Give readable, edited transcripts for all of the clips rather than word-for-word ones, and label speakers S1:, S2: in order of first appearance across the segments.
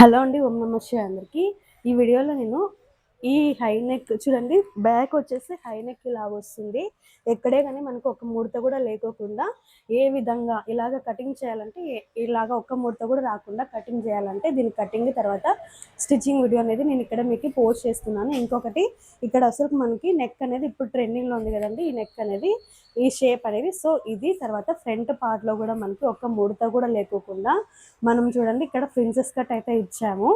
S1: Hello అండి. ఓం నమః శివాయ అందరికి. ఈ వీడియోలో నేను ఈ హై నెక్ చూడండి, బ్యాక్ వచ్చేసి హై నెక్ లాగా వస్తుంది. ఎక్కడే కానీ మనకు ఒక ముడత కూడా లేకోకుండా ఏ విధంగా ఇలాగ కటింగ్ చేయాలంటే ఇలాగ ఒక్క ముడత కూడా రాకుండా కటింగ్ చేయాలంటే దీని కటింగ్ తర్వాత స్టిచ్చింగ్ వీడియో అనేది నేను ఇక్కడ మీకు పోస్ట్ చేస్తున్నాను. ఇంకొకటి ఇక్కడ అసలు మనకి నెక్ అనేది ఇప్పుడు ట్రెండింగ్లో ఉంది కదండి, ఈ నెక్ అనేది ఈ షేప్ అనేది. సో ఇది తర్వాత ఫ్రంట్ పార్ట్లో కూడా మనకి ఒక్క ముడత కూడా లేకోకుండా మనం చూడండి ఇక్కడ ప్రిన్సెస్ కట్ అయితే ఇచ్చాము.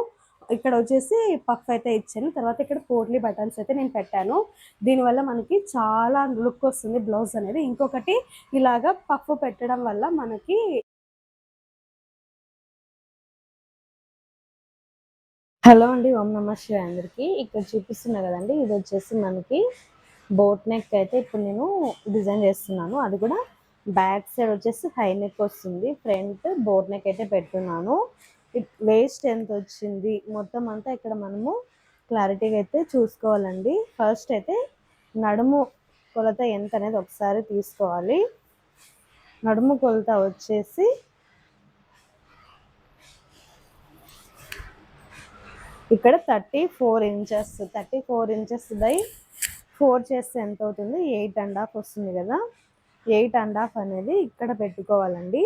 S1: ఇక్కడ వచ్చేసి పఫ్ అయితే ఇచ్చాను. తర్వాత ఇక్కడ పోట్లీ బటన్స్ అయితే నేను పెట్టాను. దీనివల్ల మనకి చాలా లుక్ వస్తుంది బ్లౌజ్ అనేది. ఇంకొకటి ఇలాగా పఫ్ పెట్టడం వల్ల మనకి హలో అండి. ఓం నమః శివాయ అందరికి. ఇక్కడ చూపిస్తున్నా కదండి, ఇది వచ్చేసి మనకి బోట్ నెక్ అయితే ఇప్పుడు నేను డిజైన్ చేస్తున్నాను. అది కూడా బ్యాక్ సైడ్ వచ్చేసి హై నెక్ వస్తుంది, ఫ్రంట్ బోట్ నెక్ అయితే పెడుతున్నాను. వేస్ట్ ఎంత వచ్చింది మొత్తం అంతా ఇక్కడ మనము క్లారిటీగా అయితే చూసుకోవాలండి. ఫస్ట్ అయితే నడుము కొలత ఎంత అనేది ఒకసారి తీసుకోవాలి. నడుము కొలత వచ్చేసి ఇక్కడ 34 ఇంచెస్, 34 ఇంచెస్ బై 4 చేస్తే ఎంత అవుతుంది? 8.5 వస్తుంది కదా. 8.5 అనేది ఇక్కడ పెట్టుకోవాలండి.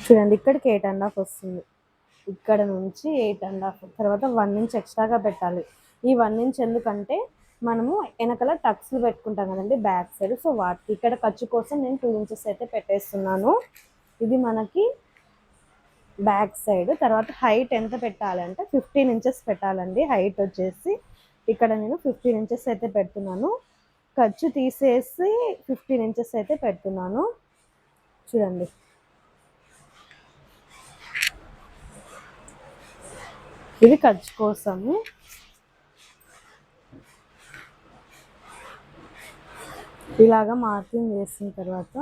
S1: చూడండి ఇక్కడికి 8.5 వస్తుంది. ఇక్కడ నుంచి 8.5 తర్వాత 1 ఇంచ్ ఎక్స్ట్రాగా పెట్టాలి. ఈ 1 ఇంచ్ ఎందుకంటే మనము వెనకాల టక్స్లు పెట్టుకుంటాం కదండి బ్యాక్ సైడ్. సో వాటికి ఇక్కడ ఖర్చు కోసం నేను 2 ఇంచెస్ అయితే పెట్టేస్తున్నాను. ఇది మనకి బ్యాక్ సైడ్. తర్వాత హైట్ ఎంత పెట్టాలంటే 15 ఇంచెస్ పెట్టాలండి. హైట్ వచ్చేసి ఇక్కడ నేను 15 ఇంచెస్ అయితే పెడుతున్నాను. ఖర్చు తీసేసి 15 ఇంచెస్ అయితే పెడుతున్నాను. చూడండి ఇది ఖర్చు కోసము. ఇలాగా మార్కింగ్ వేసిన తర్వాత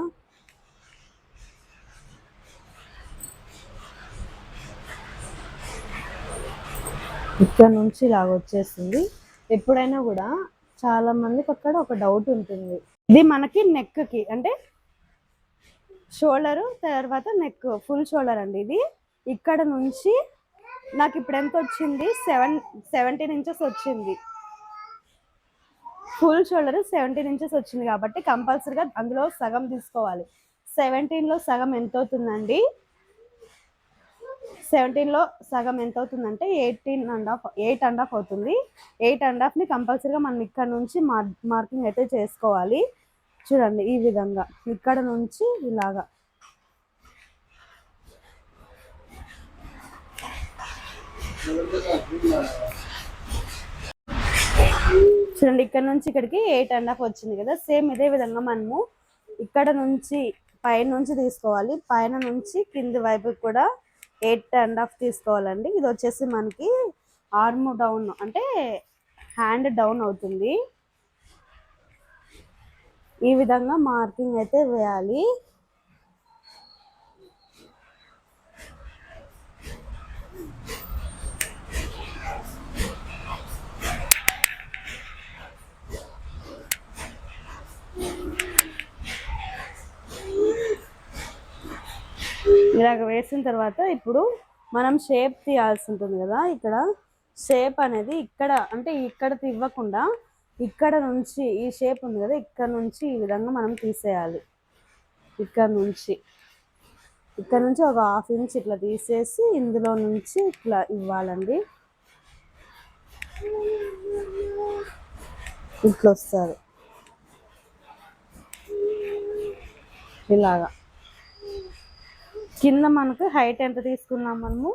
S1: ఇక్కడ నుంచి ఇలాగ వచ్చేసింది. ఎప్పుడైనా కూడా చాలా మందికి అక్కడ ఒక డౌట్ ఉంటుంది, ఇది మనకి నెక్కి అంటే షోల్డరు తర్వాత నెక్ ఫుల్ షోల్డర్ అండి. ఇది ఇక్కడ నుంచి నాకు ఇప్పుడు ఎంత వచ్చింది? 17 ఇంచెస్ వచ్చింది. ఫుల్ షోల్డర్ 17 ఇంచెస్ వచ్చింది కాబట్టి కంపల్సరీగా అందులో సగం తీసుకోవాలి. 17లో సగం ఎంత అవుతుందండి? 17లో సగం ఎంత అవుతుందంటే 8.5 అవుతుంది. 8.5ని కంపల్సరీగా మనం ఇక్కడ నుంచి మార్కింగ్ అయితే చేసుకోవాలి. చూడండి ఈ విధంగా ఇక్కడ నుంచి ఇలాగా చూడండి ఇక్కడ నుంచి ఇక్కడికి 8.5 వచ్చింది కదా. సేమ్ ఇదే విధంగా మనము ఇక్కడ నుంచి పైన నుంచి తీసుకోవాలి, పైన నుంచి కింది వైపు కూడా 8.5 తీసుకోవాలండి. ఇది వచ్చేసి మనకి ఆర్మ్ డౌన్ అంటే హ్యాండ్ డౌన్ అవుతుంది. ఈ విధంగా మార్కింగ్ అయితే వేయాలి. ఇలాగ వేసిన తర్వాత ఇప్పుడు మనం షేప్ తీయాల్సి ఉంటుంది కదా. ఇక్కడ షేప్ అనేది ఇక్కడ అంటే ఇక్కడ ఇవ్వకుండా ఇక్కడ నుంచి ఈ షేప్ ఉంది కదా, ఇక్కడ నుంచి ఈ విధంగా మనం తీసేయాలి. ఇక్కడ నుంచి ఒక 1/2 ఇంచ్ ఇట్లా తీసేసి ఇందులో నుంచి ఇట్లా ఇవ్వాలండి. ఇట్లా వస్తుంది ఇలాగా. కింద మనకు హైట్ ఎంత తీసుకున్నాం? మనము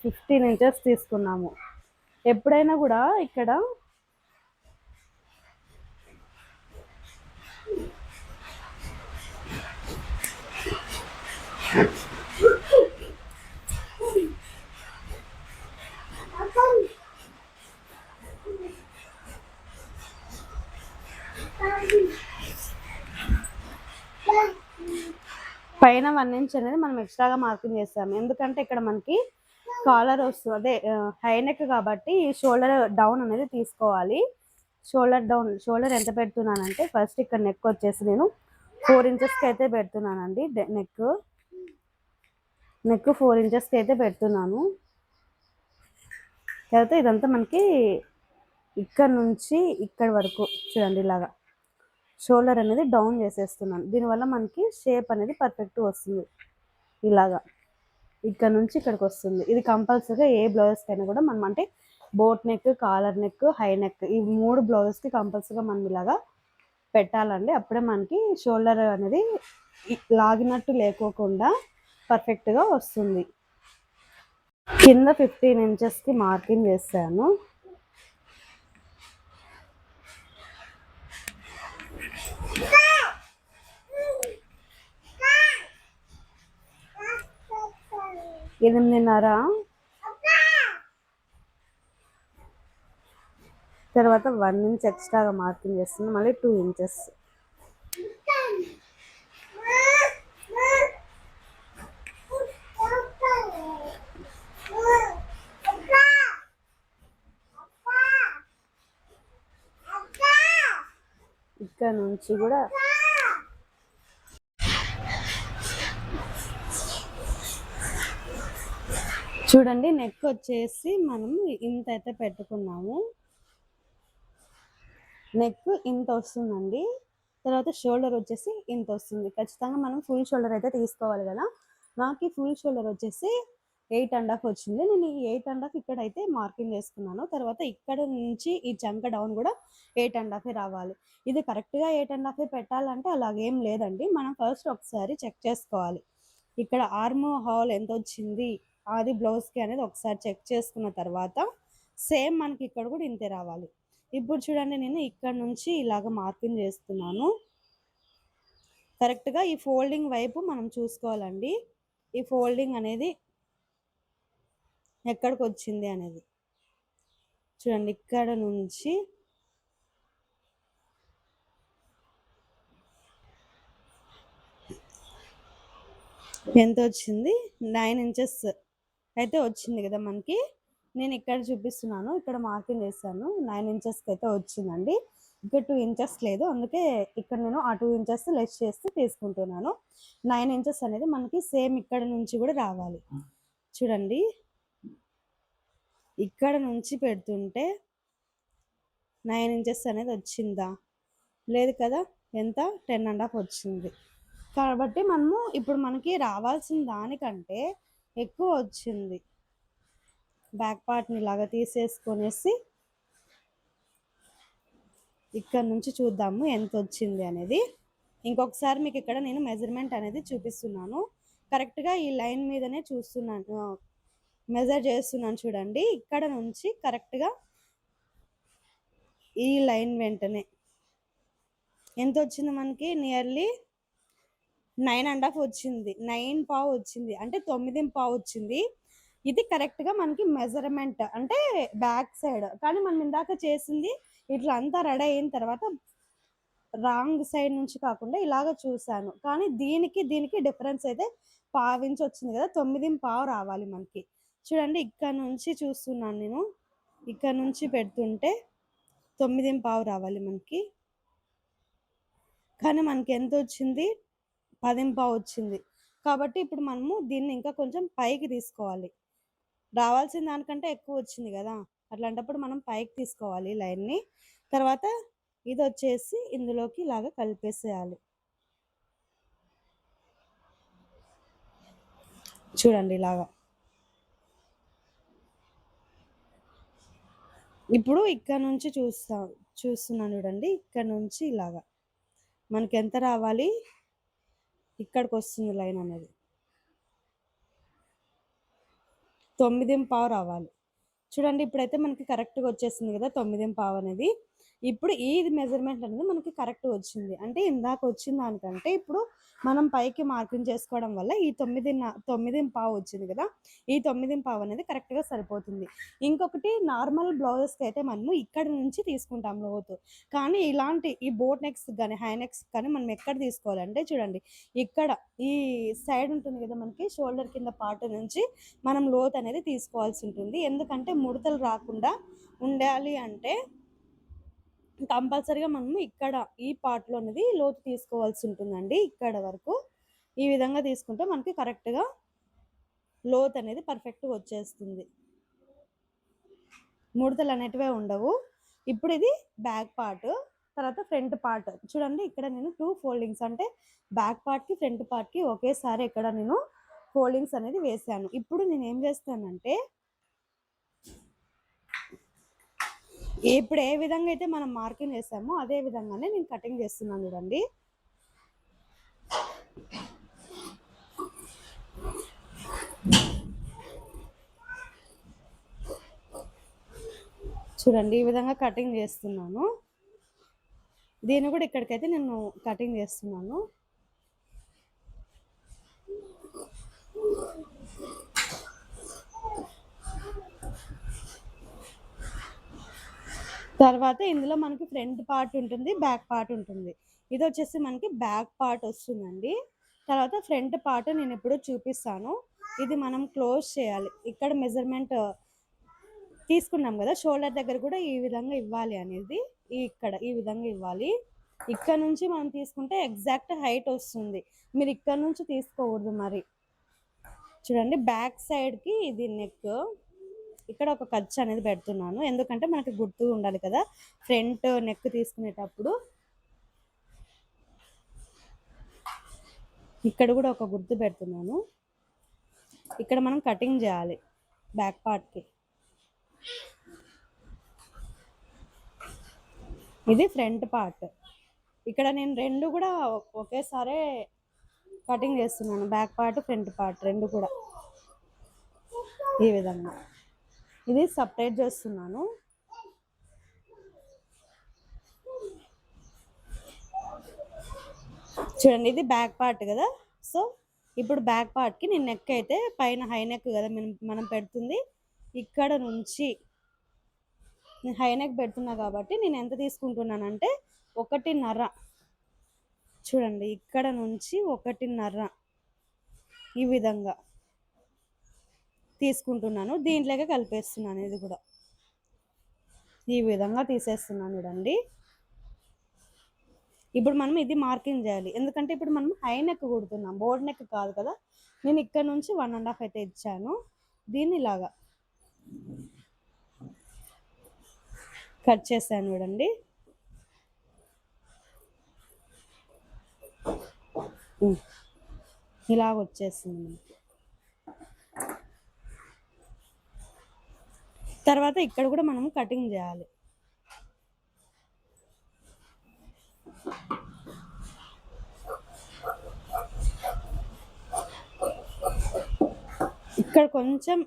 S1: 15 ఇంచెస్ తీసుకున్నాము. ఎప్పుడైనా కూడా ఇక్కడ పైన 1 ఇంచ్ అనేది మనం ఎక్స్ట్రాగా మార్కింగ్ చేస్తాము. ఎందుకంటే ఇక్కడ మనకి కాలర్ వస్తుంది, అదే హై నెక్ కాబట్టి షోల్డర్ డౌన్ అనేది తీసుకోవాలి. షోల్డర్ ఎంత పెడుతున్నానంటే ఫస్ట్ ఇక్కడ నెక్ వచ్చేసి నేను 4 ఇంచెస్కి అయితే పెడుతున్నానండి. నెక్ 4 ఇంచెస్కి అయితే పెడుతున్నాను. తర్వాత ఇదంతా మనకి ఇక్కడ నుంచి ఇక్కడ వరకు చూడండి ఇలాగా షోల్డర్ అనేది డౌన్ చేసేస్తున్నాను. దీనివల్ల మనకి షేప్ అనేది పర్ఫెక్ట్ వస్తుంది. ఇలాగా ఇక్కడ నుంచి ఇక్కడికి వస్తుంది. ఇది కంపల్సరీగా ఏ బ్లౌజ్కైనా కూడా మనం అంటే boat neck, collar neck, high neck ఈ 3 బ్లౌజెస్కి కంపల్సరీగా మనం ఇలాగా పెట్టాలండి. అప్పుడే మనకి షోల్డర్ అనేది లాగినట్టు లేకోకుండా పర్ఫెక్ట్గా వస్తుంది. కింద 15 ఇంచెస్కి మార్కింగ్ చేశాను. ఎనిమిదిన్నర, తర్వాత 1 ఇంచ్ ఎక్స్ట్రాగా మార్కింగ్ చేస్తుంది. మళ్ళీ 2 ఇంచెస్. ఇక్కడ నుంచి కూడా చూడండి నెక్ వచ్చేసి మనం ఇంత అయితే పెట్టుకున్నాము. నెక్ ఇంత వస్తుందండి. తర్వాత షోల్డర్ వచ్చేసి ఇంత వస్తుంది. ఖచ్చితంగా మనం ఫుల్ షోల్డర్ అయితే తీసుకోవాలి కదా. నాకు ఈ ఫుల్ షోల్డర్ వచ్చేసి 8.5 వచ్చింది. నేను ఈ 8.5 ఇక్కడ అయితే మార్కింగ్ చేసుకున్నాను. తర్వాత ఇక్కడ నుంచి ఈ చంక డౌన్ కూడా 8.5 రావాలి. ఇది కరెక్ట్గా 8.5 పెట్టాలంటే అలాగేం లేదండి. మనం ఫస్ట్ ఒకసారి చెక్ చేసుకోవాలి. ఇక్కడ ఆర్మ్ హాల్ ఎంత వచ్చింది అది బ్లౌజ్కి అనేది ఒకసారి చెక్ చేసుకున్న తర్వాత సేమ్ మనకి ఇక్కడ కూడా ఇంతే రావాలి. ఇప్పుడు చూడండి నేను ఇక్కడ నుంచి ఇలాగ మార్కింగ్ చేస్తున్నాను. కరెక్ట్గా ఈ ఫోల్డింగ్ వైపు మనం చూసుకోవాలండి. ఈ ఫోల్డింగ్ అనేది ఎక్కడికి వచ్చింది అనేది చూడండి. ఇక్కడ నుంచి ఎంత వచ్చింది, 9 ఇంచెస్ అయితే వచ్చింది కదా మనకి. నేను ఇక్కడ చూపిస్తున్నాను, ఇక్కడ మార్కింగ్ చేశాను. 9 ఇంచెస్కి అయితే వచ్చిందండి. ఇక్కడ 2 ఇంచెస్ లేదు, అందుకే ఇక్కడ నేను ఆ 2 ఇంచెస్ లెస్ చేసి తీసుకుంటున్నాను. 9 ఇంచెస్ అనేది మనకి సేమ్ ఇక్కడ నుంచి కూడా రావాలి. చూడండి ఇక్కడ నుంచి పెడుతుంటే 9 ఇంచెస్ అనేది వచ్చిందా, లేదు కదా. ఎంత 10.5 వచ్చింది. కాబట్టి మనము ఇప్పుడు మనకి రావాల్సిన దానికంటే ఎక్కువ వచ్చింది. బ్యాక్ పార్ట్ని ఇలాగా తీసేసుకొనేసి ఇక్కడ నుంచి చూద్దాము ఎంత వచ్చింది అనేది. ఇంకొకసారి మీకు ఇక్కడ నేను మెజర్మెంట్ అనేది చూపిస్తున్నాను. కరెక్ట్గా ఈ లైన్ మీదనే చూస్తున్నాను, మెజర్ చేస్తున్నాను. చూడండి ఇక్కడ నుంచి కరెక్ట్గా ఈ లైన్ వెంటనే ఎంత వచ్చింది మనకి, నియర్లీ 9.5 వచ్చింది. 9.5 వచ్చింది, అంటే 9.5 వచ్చింది. ఇది కరెక్ట్గా మనకి మెజర్మెంట్ అంటే బ్యాక్ సైడ్. కానీ మనం ఇందాక చేసింది ఇట్లా అంతా రెడీ అయిన తర్వాత రాంగ్ సైడ్ నుంచి కాకుండా ఇలాగ చూశాను. కానీ దీనికి డిఫరెన్స్ అయితే 1/2 ఇంచ్ వచ్చింది కదా. 9.5 రావాలి మనకి. చూడండి ఇక్కడ నుంచి చూస్తున్నాను నేను, ఇక్కడ నుంచి పెడుతుంటే 9.5 రావాలి మనకి. కానీ మనకి ఎంత వచ్చింది, 10.5 వచ్చింది. కాబట్టి ఇప్పుడు మనము దీన్ని ఇంకా కొంచెం పైకి తీసుకోవాలి. రావాల్సిన దానికంటే ఎక్కువ వచ్చింది కదా, అట్లాంటప్పుడు మనం పైకి తీసుకోవాలి లైన్ని. తర్వాత ఇది వచ్చేసి ఇందులోకి ఇలాగ కలిపేసేయాలి. చూడండి ఇలాగా. ఇప్పుడు ఇక్కడ నుంచి చూస్తున్నాను చూడండి. ఇక్కడ నుంచి ఇలాగా మనకి ఎంత రావాలి, ఇక్కడికి వస్తుంది లైన్ అనేది 9.5 రావాలి. చూడండి ఇప్పుడైతే మనకి కరెక్ట్గా వచ్చేసింది కదా 9.5 అనేది. ఇప్పుడు ఈ మెజర్మెంట్ అనేది మనకి కరెక్ట్ వచ్చింది. అంటే ఇందాక వచ్చిన దానికంటే ఇప్పుడు మనం పైకి మార్కింగ్ చేసుకోవడం వల్ల ఈ 9.5 వచ్చింది కదా, ఈ 9.5 అనేది కరెక్ట్గా సరిపోతుంది. ఇంకొకటి నార్మల్ బ్లౌజెస్కి అయితే మనము ఇక్కడ నుంచి తీసుకుంటాం లోతు. కానీ ఇలాంటి ఈ బోట్ నెక్స్ కానీ హై నెక్స్ కానీ మనం ఎక్కడ తీసుకోవాలంటే చూడండి ఇక్కడ ఈ సైడ్ ఉంటుంది కదా మనకి షోల్డర్ కింద పార్ట్ నుంచి మనం లోతు అనేది తీసుకోవాల్సి ఉంటుంది. ఎందుకంటే ముడతలు రాకుండా ఉండాలి అంటే కంపల్సరీగా మనము ఇక్కడ ఈ పార్ట్లో అనేది లోతు తీసుకోవాల్సి ఉంటుందండి. ఇక్కడ వరకు ఈ విధంగా తీసుకుంటే మనకి కరెక్ట్గా లోతు అనేది పర్ఫెక్ట్గా వచ్చేస్తుంది, ముడతలు అనేటివే ఉండవు. ఇప్పుడు ఇది బ్యాక్ పార్ట్, తర్వాత ఫ్రంట్ పార్ట్ చూడండి. ఇక్కడ నేను 2 ఫోల్డింగ్స్ అంటే బ్యాక్ పార్ట్కి ఫ్రంట్ పార్ట్కి ఒకేసారి ఇక్కడ నేను ఫోల్డింగ్స్ అనేది వేసాను. ఇప్పుడు నేను ఏం చేస్తానంటే ఇప్పుడు ఏ విధంగా అయితే మనం మార్కింగ్ వేసామో అదే విధంగానే నేను కటింగ్ చేస్తున్నాను చూడండి. చూడండి ఈ విధంగా కటింగ్ చేస్తున్నాను. దీన్ని కూడా ఇక్కడికైతే నేను కటింగ్ చేస్తున్నాను. తర్వాత ఇందులో మనకి ఫ్రంట్ పార్ట్ ఉంటుంది, బ్యాక్ పార్ట్ ఉంటుంది. ఇది వచ్చేసి మనకి బ్యాక్ పార్ట్ వస్తుందండి. తర్వాత ఫ్రంట్ పార్ట్ నేను ఎప్పుడూ చూపిస్తాను. ఇది మనం క్లోజ్ చేయాలి. ఇక్కడ మెజర్మెంట్ తీసుకున్నాం కదా, షోల్డర్ దగ్గర కూడా ఈ విధంగా ఇవ్వాలి అనేది, ఇక్కడ ఈ విధంగా ఇవ్వాలి. ఇక్కడ నుంచి మనం తీసుకుంటే ఎగ్జాక్ట్ హైట్ వస్తుంది. మీరు ఇక్కడ నుంచి తీసుకోకూడదు. మరి చూడండి బ్యాక్ సైడ్కి ఇది నెక్, ఇక్కడ ఒక ఖర్చు అనేది పెడుతున్నాను ఎందుకంటే మనకి గుర్తు ఉండాలి కదా ఫ్రంట్ నెక్ తీసుకునేటప్పుడు. ఇక్కడ కూడా ఒక గుర్తు పెడుతున్నాను. ఇక్కడ మనం కటింగ్ చేయాలి బ్యాక్ పార్ట్కి. ఇది ఫ్రంట్ పార్ట్. ఇక్కడ నేను రెండు కూడా ఒకేసారి కటింగ్ చేస్తున్నాను, బ్యాక్ పార్ట్ ఫ్రంట్ పార్ట్ రెండు కూడా ఈ విధంగా. ఇది సపరేట్ చేస్తున్నాను. చూడండి ఇది బ్యాక్ పార్ట్ కదా. సో ఇప్పుడు బ్యాక్ పార్ట్కి నేను నెక్ అయితే పైన హై నెక్ కదా మనం పెడుతుంది, ఇక్కడ నుంచి నేను హై నెక్ పెడుతున్నా కాబట్టి నేను ఎంత తీసుకుంటున్నానంటే 1.5. చూడండి ఇక్కడ నుంచి 1.5 ఈ విధంగా తీసుకుంటున్నాను. దీంట్లోకి కలిపేస్తున్నాను. ఇది కూడా ఈ విధంగా తీసేస్తున్నాను చూడండి. ఇప్పుడు మనం ఇది మార్కింగ్ చేయాలి ఎందుకంటే ఇప్పుడు మనం హై నెక్ కుడుతున్నాం, బోర్డ్ నెక్ కాదు కదా. నేను ఇక్కడ నుంచి 1.5 అయితే ఇచ్చాను. దీన్ని ఇలాగా కట్ చేశాను చూడండి. ఇలాగ వచ్చేసింది. తర్వాత ఇక్కడ కూడా మనం కటింగ్ చేయాలి. ఇక్కడ కొంచెం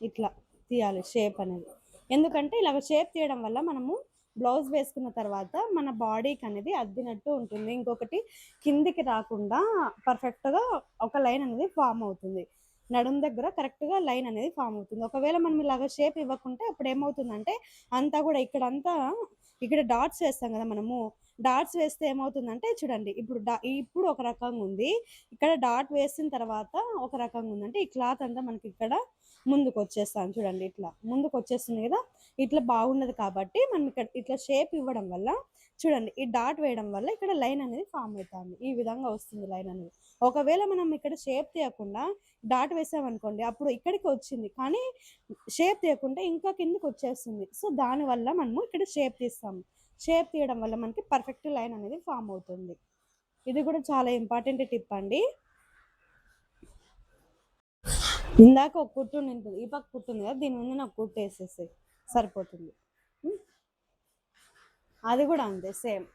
S1: ఇట్లా తీయాలి షేప్ అనేది, ఎందుకంటే ఇలాగ షేప్ తీయడం వల్ల మనము బ్లౌజ్ వేసుకున్న తర్వాత మన బాడీకి అనేది అద్దినట్టు ఉంటుంది. ఇంకొకటి కిందికి రాకుండా పర్ఫెక్ట్గా ఒక లైన్ అనేది ఫామ్ అవుతుంది. నడుం దగ్గర కరెక్ట్గా లైన్ అనేది ఫామ్ అవుతుంది. ఒకవేళ మనం ఇలాగ షేప్ ఇవ్వకుంటే అప్పుడు ఏమవుతుందంటే అంతా కూడా ఇక్కడ డాట్స్ వేస్తాం కదా మనము, డాట్స్ వేస్తే ఏమవుతుందంటే చూడండి ఇప్పుడు ఒక రకంగా ఉంది, ఇక్కడ డాట్ వేసిన తర్వాత ఒక రకంగా ఉందంటే ఈ క్లాత్ అంతా మనకి ఇక్కడ ముందుకు వచ్చేస్తాను చూడండి. ఇట్లా ముందుకు వచ్చేస్తుంది కదా, ఇట్లా బాగున్నది కాబట్టి మనం ఇక్కడ ఇట్లా షేప్ ఇవ్వడం వల్ల చూడండి ఈ డాట్ వేయడం వల్ల ఇక్కడ లైన్ అనేది ఫామ్ అవుతుంది. ఈ విధంగా వస్తుంది లైన్ అనేది. ఒకవేళ మనం ఇక్కడ షేప్ తీయకుండా డాట్ వేసామనుకోండి అప్పుడు ఇక్కడికి వచ్చింది, కానీ షేప్ తీయకుండా ఇంకా కిందకి వచ్చేస్తుంది. సో దానివల్ల మనము ఇక్కడ షేప్ తీస్తాము. షేప్ తీయడం వల్ల మనకి పర్ఫెక్ట్ లైన్ అనేది ఫామ్ అవుతుంది. ఇది కూడా చాలా ఇంపార్టెంట్ టిప్ అండి. ఇందాక ఒక కుట్టు ఉంటుంది, ఈ పక్క కుట్టు ఉంది కదా, దీని ముందు నాకు కుట్టు వేసేసి సరిపోతుంది. అది కూడా అంతే సేమ్.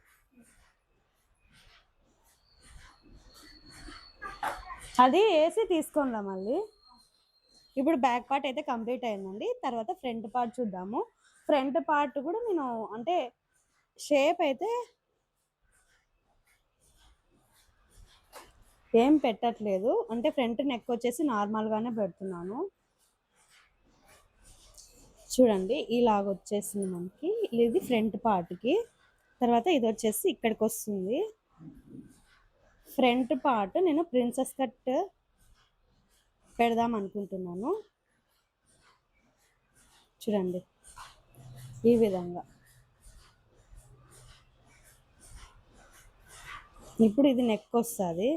S1: అది వేసి తీసుకుందాం మళ్ళీ. ఇప్పుడు బ్యాక్ పార్ట్ అయితే కంప్లీట్ అయిందండి. తర్వాత ఫ్రంట్ పార్ట్ చూద్దాము. ఫ్రంట్ పార్ట్ కూడా నేను అంటే షేప్ అయితే ఏం పెట్టట్లేదు, అంటే ఫ్రంట్ నెక్ వచ్చేసి నార్మల్గానే పెడుతున్నాను. చూడండి ఇలాగ వచ్చేసింది మనకి, ఇది ఫ్రంట్ పార్ట్కి. తర్వాత ఇది వచ్చేసి ఇక్కడికి వస్తుంది. ఫ్రంట్ పార్ట్ నేను ప్రిన్సెస్ కట్ పెడదాం అనుకుంటున్నాను. చూడండి ఈ విధంగా ఇప్పుడు ఇది నెక్ వస్తుంది.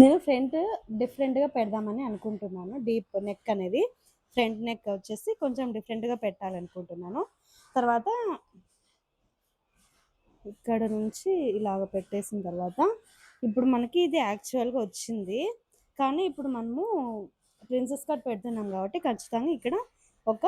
S1: నేను ఫ్రంట్ డిఫరెంట్గా పెడదామని అనుకుంటున్నాను. డీప్ నెక్ అనేది ఫ్రంట్ నెక్ వచ్చేసి కొంచెం డిఫరెంట్గా పెట్టాలనుకుంటున్నాను. తర్వాత ఇక్కడ నుంచి ఇలాగ పెట్టేసిన తర్వాత ఇప్పుడు మనకి ఇది యాక్చువల్గా వచ్చింది. కానీ ఇప్పుడు మనము ప్రిన్సెస్ కట్ పెడుతున్నాం కాబట్టి ఖచ్చితంగా ఇక్కడ ఒక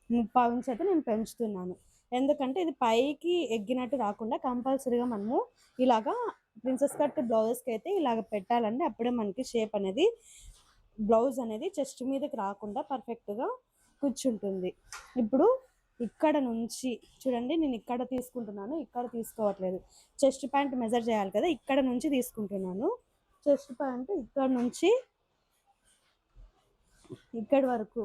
S1: 3/4 ఇంచ్ అయితే నేను పెంచుతున్నాను. ఎందుకంటే ఇది పైకి ఎగ్గినట్టు రాకుండా కంపల్సరీగా మనము ఇలాగా ప్రిన్సెస్ కట్ బ్లౌజెస్కి అయితే ఇలాగ పెట్టాలండి. అప్పుడే మనకి షేప్ అనేది బ్లౌజ్ అనేది చెస్ట్ మీదకి రాకుండా పర్ఫెక్ట్గా కూర్చుంటుంది. ఇప్పుడు ఇక్కడ నుంచి చూడండి, నేను ఇక్కడ తీసుకుంటున్నాను, ఇక్కడ తీసుకోవట్లేదు. చెస్ట్ ప్యాంట్ మెజర్ చేయాలి కదా, ఇక్కడ నుంచి తీసుకుంటున్నాను. చెస్ట్ ప్యాంట్ ఇక్కడ నుంచి ఇక్కడి వరకు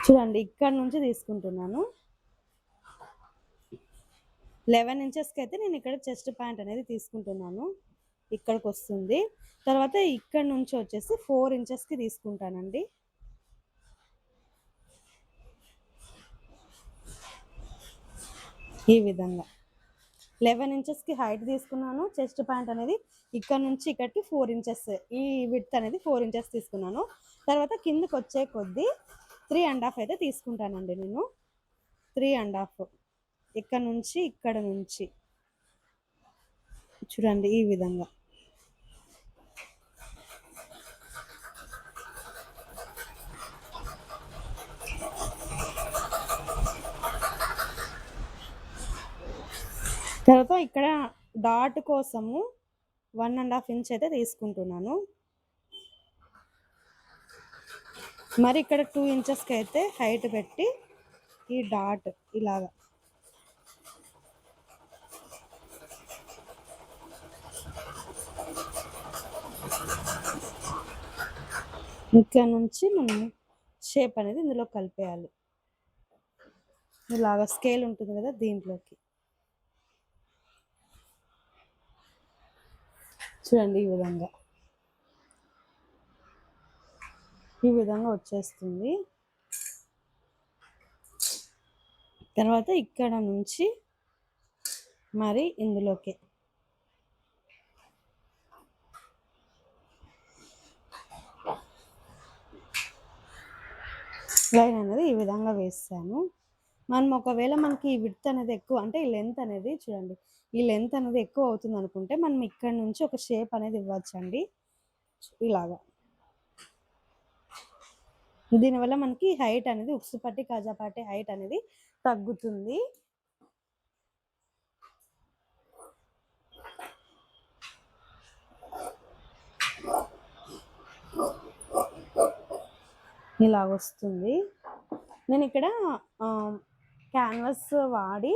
S1: చూడండి, ఇక్కడ నుంచి తీసుకుంటున్నాను. 11 ఇంచెస్కి అయితే నేను ఇక్కడ చెస్ట్ ప్యాంట్ అనేది తీసుకుంటున్నాను. ఇక్కడికి వస్తుంది. తర్వాత ఇక్కడ నుంచి వచ్చేసి 4 ఇంచెస్కి తీసుకుంటానండి. ఈ విధంగా 11 ఇంచెస్కి హైట్ తీసుకున్నాను. చెస్ట్ ప్యాంట్ అనేది ఇక్కడ నుంచి ఇక్కడికి 4 ఇంచెస్, ఈ విడ్త్ అనేది 4 ఇంచెస్ తీసుకున్నాను. తర్వాత కిందకి వచ్చే కొద్దీ 3.5 అయితే తీసుకుంటానండి నేను. 3.5 ఇక్కడ నుంచి ఇక్కడ నుంచి చూడండి ఈ విధంగా. తర్వాత ఇక్కడ డాట్ కోసము 1.5 ఇంచ్ అయితే తీసుకుంటున్నాను. మరి ఇక్కడ 2 ఇంచెస్కి అయితే హైట్ పెట్టి ఈ డాట్ ఇలాగా ఇక్కడ నుంచి మనం షేప్ అనేది ఇందులో కలిపేయాలి. ఇలాగా స్కేల్ ఉంటుంది కదా, దీంట్లోకి చూడండి ఈ విధంగా వచ్చేస్తుంది. తర్వాత ఇక్కడ నుంచి మరి ఇందులోకి లైన్ అనేది ఈ విధంగా వేస్తాను. మనం ఒకవేళ మనకి ఈ విడ్త్ అనేది ఎక్కువ, అంటే ఈ లెంత్ అనేది చూడండి, ఈ లెంత్ అనేది ఎక్కువ అవుతుంది అనుకుంటే మనం ఇక్కడ నుంచి ఒక షేప్ అనేది ఇవ్వచ్చండి. ఇలాగా దీనివల్ల మనకి హైట్ అనేది ఉక్సుపట్టి కాజాపాటి హైట్ అనేది తగ్గుతుంది. ఇలా వస్తుంది. నేను ఇక్కడ క్యాన్వాస్ వాడి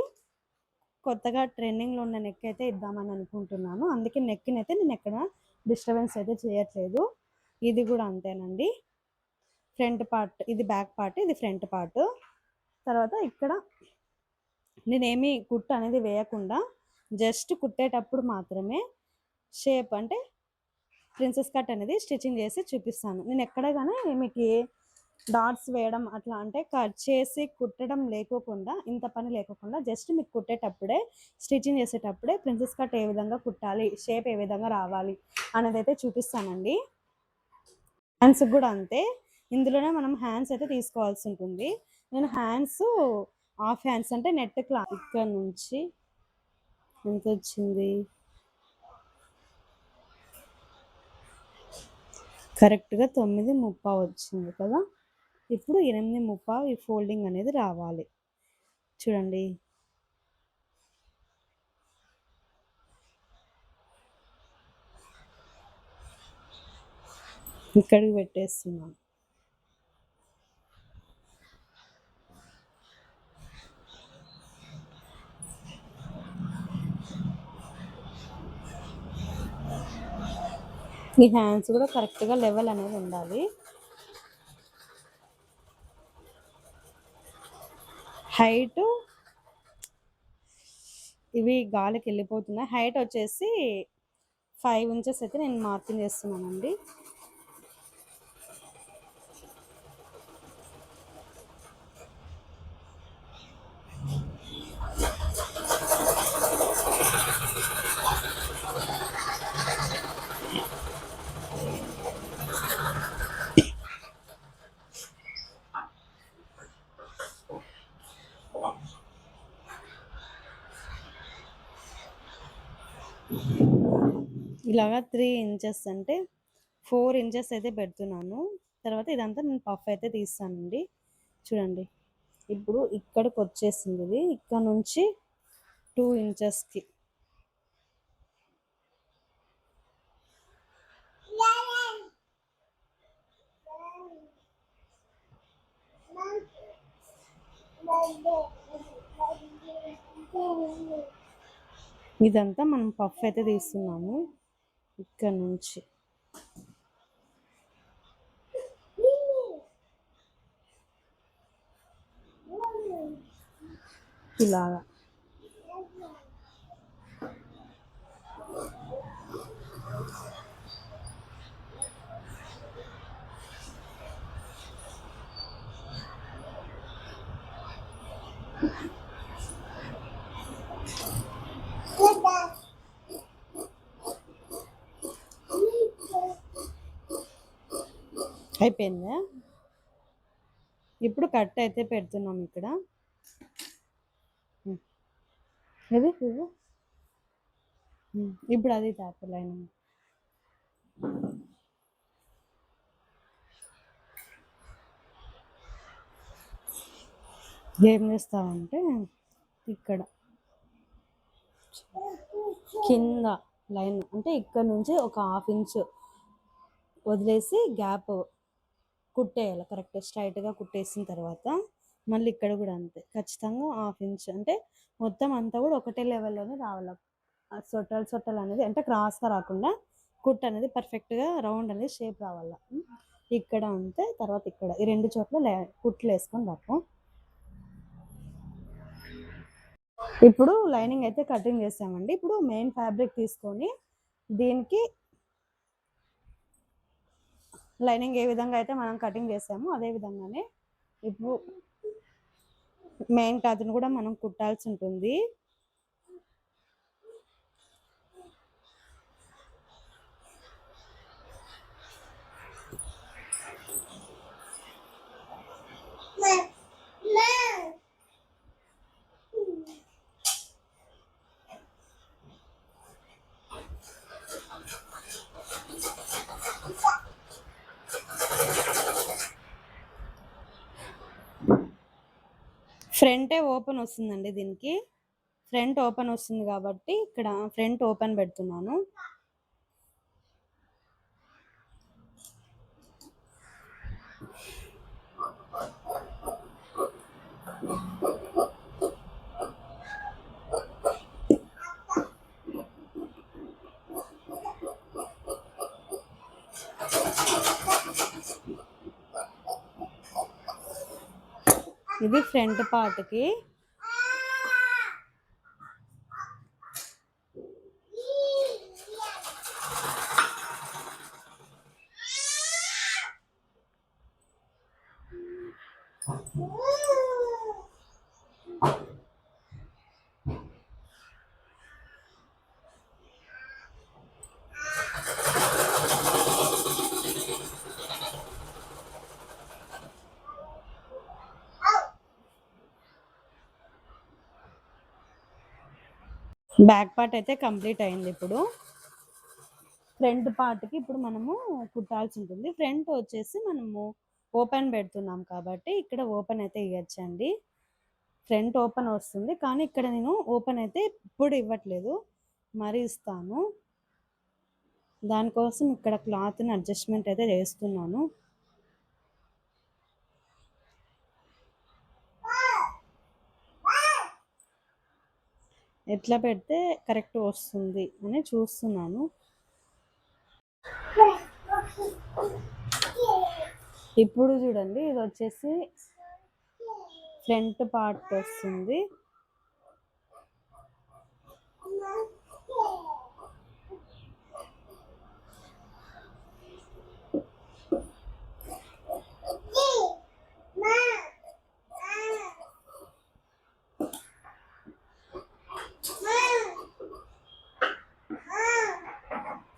S1: కొత్తగా ట్రెండింగ్లో ఉన్న నెక్ అయితే ఇద్దామని అనుకుంటున్నాను. అందుకే నెక్ని అయితే నేను ఎక్కడ డిస్టర్బెన్స్ అయితే చేయట్లేదు. ఇది కూడా అంతేనండి. ఫ్రంట్ పార్ట్ ఇది బ్యాక్ పార్ట్, ఇది ఫ్రంట్ పార్ట్. తర్వాత ఇక్కడ నేనేమి కుట్టు అనేది వేయకుండా జస్ట్ కుట్టేటప్పుడు మాత్రమే షేప్ అంటే ప్రిన్సెస్ కట్ అనేది స్టిచ్చింగ్ చేసి చూపిస్తాను. నేను ఎక్కడ కానీ మీకు డాట్స్ వేయడం అట్లా అంటే కట్ చేసి కుట్టడం లేకోకుండా, ఇంత పని లేకోకుండా జస్ట్ మీకు కుట్టేటప్పుడే స్టిచ్చింగ్ చేసేటప్పుడే ప్రిన్సెస్ కట్ ఏ విధంగా కుట్టాలి, షేప్ ఏ విధంగా రావాలి అనేది అయితే చూపిస్తానండి. హ్యాండ్స్ కూడా అంతే. ఇందులోనే మనం హ్యాండ్స్ అయితే తీసుకోవాల్సి ఉంటుంది. నేను హ్యాండ్స్ హాఫ్ హ్యాండ్స్ అంటే నెట్ క్లాత్ ఇక్కడ నుంచి ఎంత వచ్చింది, కరెక్ట్గా 9:30 వచ్చింది కదా. ఇప్పుడు 8:30 ఈ ఫోల్డింగ్ అనేది రావాలి. చూడండి ఇక్కడికి పెట్టేస్తున్నాను. ఈ హ్యాండ్స్ కూడా కరెక్ట్గా లెవెల్ అనేది ఉండాలి. హైట్ ఇవి గాలికి వెళ్ళిపోతున్నాయి. హైట్ వచ్చేసి 5 ఇంచెస్ అయితే నేను మార్కింగ్ చేస్తున్నానండి. ఇలాగా 3 ఇంచెస్ అంటే 4 ఇంచెస్ అయితే పెడుతున్నాను. తర్వాత ఇదంతా నేను పఫ్ అయితే తీస్తానండి. చూడండి ఇప్పుడు ఇక్కడికి వచ్చేసింది ఇది. ఇక్కడ నుంచి 2 ఇంచెస్కి ఇదంతా మనం పఫ్ అయితే తీస్తున్నాము. ఇక్కడ నుంచి ఇలాగా అయిపోయిందా? ఇప్పుడు కట్ అయితే పెడుతున్నాం ఇక్కడ. ఇది ఇప్పుడు అది తాపు లైన్ ఏం చేస్తామంటే ఇక్కడ కింద లైన్ అంటే ఇక్కడ నుంచి ఒక 1/2 ఇంచ్ వదిలేసి గ్యాప్ కుట్టేయాలి. కరెక్ట్ స్ట్రైట్గా కుట్టేసిన తర్వాత మళ్ళీ ఇక్కడ కూడా అంతే ఖచ్చితంగా 1/2 ఇంచ్ అంటే మొత్తం అంతా కూడా ఒకటే లెవెల్లోనే రావాలి. సొట్టలు అనేది అంటే క్రాస్గా రాకుండా కుట్ అనేది పర్ఫెక్ట్గా రౌండ్ అనేది షేప్ రావాలి. ఇక్కడ అంతే. తర్వాత ఇక్కడ ఈ 2 చోట్ల కుట్లు వేసుకొని రాకు. ఇప్పుడు లైనింగ్ అయితే కటింగ్ చేసామండి. ఇప్పుడు మెయిన్ ఫ్యాబ్రిక్ తీసుకొని దీనికి లైనింగ్ ఏ విధంగా అయితే మనం కటింగ్ చేసామో అదే విధంగానే ఇప్పుడు మెయిన్ క్లాత్ని కూడా మనం కుట్టాల్సి ఉంటుంది. ఫ్రంటే ఓపెన్ వస్తుందండి. దీనికి ఫ్రంట్ ఓపెన్ వస్తుంది కాబట్టి ఇక్కడ ఫ్రంట్ ఓపెన్ పెడుతున్నాను. ఇది ఫ్రంట్ పార్ట్కి. బ్యాక్ పార్ట్ అయితే కంప్లీట్ అయింది. ఇప్పుడు ఫ్రంట్ పార్ట్కి ఇప్పుడు మనము కుట్టాల్సి ఉంటుంది. ఫ్రంట్ వచ్చేసి మనము ఓపెన్ పెడుతున్నాం కాబట్టి ఇక్కడ ఓపెన్ అయితే ఇవ్వచ్చండి. ఫ్రంట్ ఓపెన్ వస్తుంది కానీ ఇక్కడ నేను ఓపెన్ అయితే ఇప్పుడు ఇవ్వట్లేదు, మరి ఇస్తాను. దానికోసం ఇక్కడ క్లాత్ని అడ్జస్ట్మెంట్ అయితే చేస్తున్నాను. ఎట్లా పెడితే కరెక్ట్ వస్తుంది అని చూస్తున్నాను. ఇప్పుడు చూడండి, ఇది వచ్చేసి ఫ్రంట్ పార్ట్ వస్తుంది.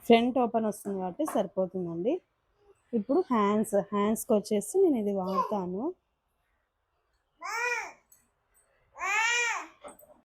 S1: ఫ్రంట్ ఓపెన్ వస్తుంది కాబట్టి సరిపోతుందండి. ఇప్పుడు హ్యాండ్స్కి వచ్చేసి నేను ఇది వాడతాను.